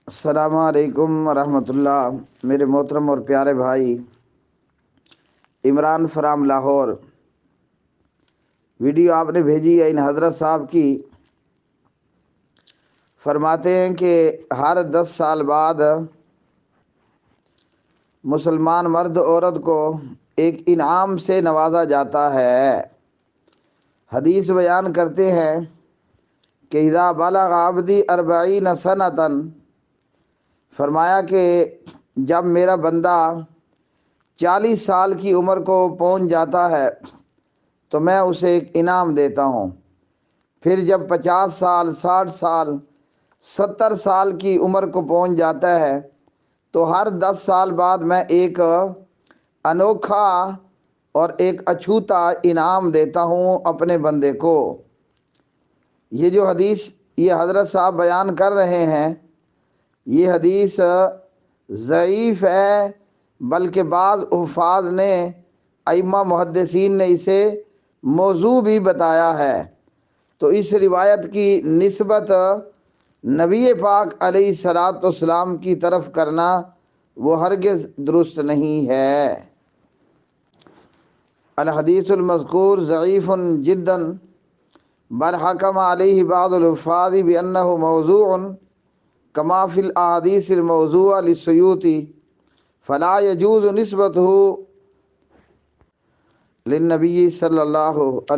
السلام علیکم ورحمۃ اللہ۔ میرے محترم اور پیارے بھائی عمران فرام لاہور، ویڈیو آپ نے بھیجی ہے ان حضرت صاحب کی۔ فرماتے ہیں کہ ہر 10 سال بعد مسلمان مرد عورت کو ایک انعام سے نوازا جاتا ہے۔ حدیث بیان کرتے ہیں کہ اذا بلغ عبدی 40 سنۃ، فرمایا کہ جب میرا بندہ 40 سال کی عمر کو پہنچ جاتا ہے تو میں اسے ایک انعام دیتا ہوں۔ پھر جب 50 سال، 60 سال، 70 سال کی عمر کو پہنچ جاتا ہے تو ہر 10 سال بعد میں ایک انوکھا اور ایک اچھوتا انعام دیتا ہوں اپنے بندے کو۔ یہ جو حدیث یہ حضرت صاحب بیان کر رہے ہیں، یہ حدیث ضعیف ہے، بلکہ بعض حفاظ نے، ائمہ محدثین نے اسے موضوع بھی بتایا ہے۔ تو اس روایت کی نسبت نبی پاک علیہ الصلاۃ والسلام کی طرف کرنا وہ ہرگز درست نہیں ہے۔ الحدیث المذکور ضعیف جدا، بل حکم علیہ بعض الحفاظ بانہ موضوع کما فی الاحادیث الموضوعہ للسیوطی، فلا یجوز نسبتہ للنبی صلی اللہ علیہ